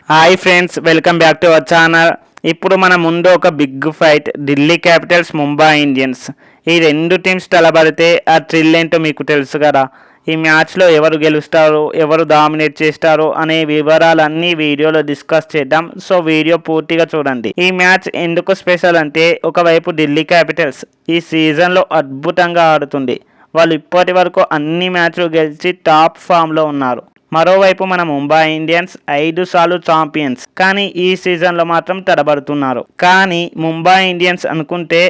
Hi friends, welcome back to our channel. ఇప్పుడు మన ముందు ఒక big fight, Delhi Capitals Mumbai Indians. ఈ రెండు టీమ్స్ తలబడితే ఆ థ్రిల్ ఏంటో మీకు తెలుసు కదా. ఈ మ్యాచ్లో ఎవరు గెలుస్తారు, ఎవరు డామినేట్ చేస్తారు అనే వివరాలన్నీ వీడియోలో డిస్కస్ చేద్దాం. సో వీడియో పూర్తిగా చూడండి. ఈ మ్యాచ్ ఎందుకు స్పెషల్ అంటే, ఒకవైపు ఢిల్లీ క్యాపిటల్స్ ఈ సీజన్లో అద్భుతంగా ఆడుతుంది. వాళ్ళు ఇప్పటి వరకు అన్ని మ్యాచ్లు గెలిచి టాప్ ఫామ్లో ఉన్నారు. మరోవైపు మన ముంబై ఇండియన్స్ 5 సార్లు ఛాంపియన్స్, కానీ ఈ సీజన్లో మాత్రం తడబడుతున్నారు. కానీ ముంబై ఇండియన్స్ అనుకుంటే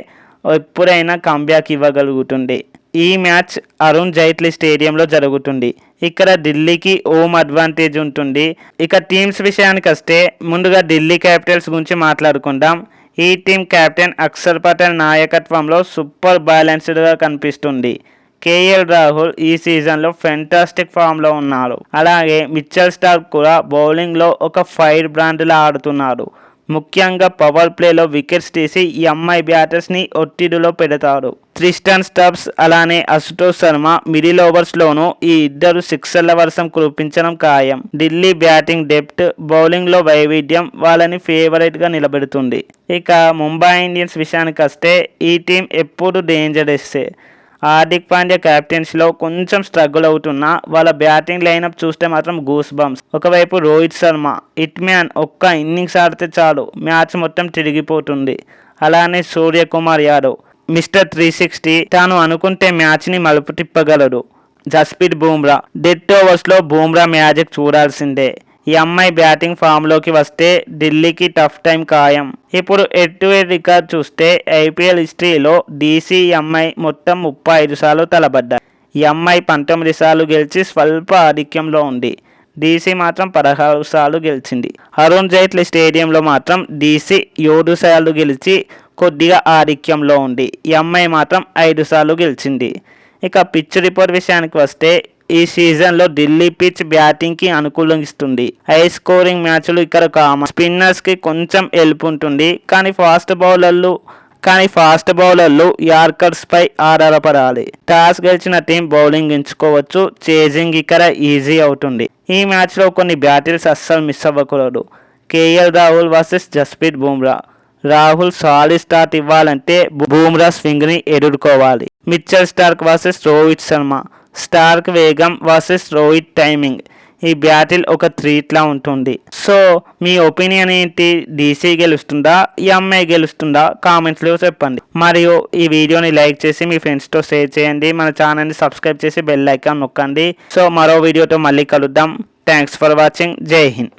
ఎప్పుడైనా కంబ్యాక్ ఇవ్వగలుగుతుంది. ఈ మ్యాచ్ అరుణ్ జైట్లీ స్టేడియంలో జరుగుతుంది. ఇక్కడ ఢిల్లీకి హోమ్ అడ్వాంటేజ్ ఉంటుంది. ఇక టీమ్స్ విషయానికి వస్తే, ముందుగా ఢిల్లీ క్యాపిటల్స్ గురించి మాట్లాడుకుందాం. ఈ టీం కెప్టెన్ అక్షర్ పటేల్ నాయకత్వంలో సూపర్ బ్యాలెన్స్డ్గా కనిపిస్తుంది. కేఎల్ రాహుల్ ఈ సీజన్లో ఫెంటాస్టిక్ ఫామ్లో ఉన్నారు. అలాగే మిచెల్ స్టార్క్ కూడా బౌలింగ్లో ఒక ఫైర్ బ్రాండ్లా ఆడుతున్నారు. ముఖ్యంగా పవర్ ప్లేలో వికెట్స్ తీసి ఎంఐ బ్యాటర్స్ని ఒత్తిడిలో పెడతారు. ట్రిస్టన్ స్టబ్స్ అలానే అశుతోష్ శర్మ మిడిల్ ఓవర్స్లోనూ ఈ ఇద్దరు సిక్సర్ల వర్షం కురిపించడం ఖాయం. ఢిల్లీ బ్యాటింగ్ డెప్త్, బౌలింగ్లో వైవిధ్యం వాళ్ళని ఫేవరెట్గా నిలబెడుతుంది. ఇక ముంబై ఇండియన్స్ విషయానికి వస్తే, ఈ టీం ఎప్పుడు డేంజరస్సే. హార్దిక్ పాండ్యా క్యాప్టెన్సీలో కొంచెం స్ట్రగుల్ అవుతున్నా వాళ్ళ బ్యాటింగ్ లైనప్ చూస్తే మాత్రం గూస్ బంప్స్. ఒకవైపు రోహిత్ శర్మ హిట్ మ్యాన్, ఒక్క ఇన్నింగ్స్ ఆడితే చాలు మ్యాచ్ మొత్తం తిరిగిపోతుంది. అలానే సూర్యకుమార్ యాదవ్ మిస్టర్ 360, తాను అనుకుంటే మ్యాచ్ని మలుపు తిప్పగలడు. జస్ప్రీత్ బుమ్రా డెత్ ఓవర్స్లో బుమ్రా మ్యాజిక్ చూడాల్సిందే. ఈ ఎంఐ బ్యాటింగ్ ఫామ్లోకి వస్తే ఢిల్లీకి టఫ్ టైం ఖాయం. ఇప్పుడు హెడ్ టు హెడ్ రికార్డ్ చూస్తే, ఐపీఎల్ హిస్టరీలో డీసీ ఎంఐ మొత్తం 35 సార్లు తలబడ్డాయి. ఎంఐ 19 సార్లు గెలిచి స్వల్ప ఆధిక్యంలో ఉంది. డీసీ మాత్రం 16 సార్లు గెలిచింది. అరుణ్ జైట్లీ స్టేడియంలో మాత్రం డీసీ 7 సార్లు గెలిచి కొద్దిగా ఆధిక్యంలో ఉంది. ఎంఐ మాత్రం 5 సార్లు గెలిచింది. ఇక పిచ్ రిపోర్ట్ విషయానికి వస్తే, ఈ సీజన్లో ఢిల్లీ పిచ్ బ్యాటింగ్కి అనుకూలిస్తుంది. హై స్కోరింగ్ మ్యాచ్లు ఇక్కడ కామన్. స్పిన్నర్స్కి కొంచెం హెల్ప్ ఉంటుంది, కానీ ఫాస్ట్ బౌలర్లు యార్కర్స్పై ఆధారపడాలి. టాస్ గెలిచిన టీం బౌలింగ్ ఎంచుకోవచ్చు. చేజింగ్ ఇక్కడ ఈజీ అవుతుంది. ఈ మ్యాచ్లో కొన్ని బ్యాటిల్స్ అస్సలు మిస్ అవ్వకూడదు. KL Rahul versus Jasprit Bumrah. Rahul solid start ఇవ్వాలంటే బుమ్రా స్వింగ్ని ఎదుర్కోవాలి. Mitchell Starc versus Rohit Sharma. Starc వేగం వర్సెస్ రోహిత్ టైమింగ్. ఈ బ్యాటిల్ ఒక థ్రీట్లా ఉంటుంది. సో మీ ఒపీనియన్ ఏంటి? డీసీ గెలుస్తుందా, ఎంఐ గెలుస్తుందా? కామెంట్స్లో చెప్పండి. మరియు ఈ వీడియోని లైక్ చేసి మీ ఫ్రెండ్స్తో షేర్ చేయండి. మన ఛానల్ని సబ్స్క్రైబ్ చేసి బెల్ ఐకాన్ నొక్కండి. సో మరో వీడియోతో మళ్ళీ కలుద్దాం. Thanks for watching. జై హింద్.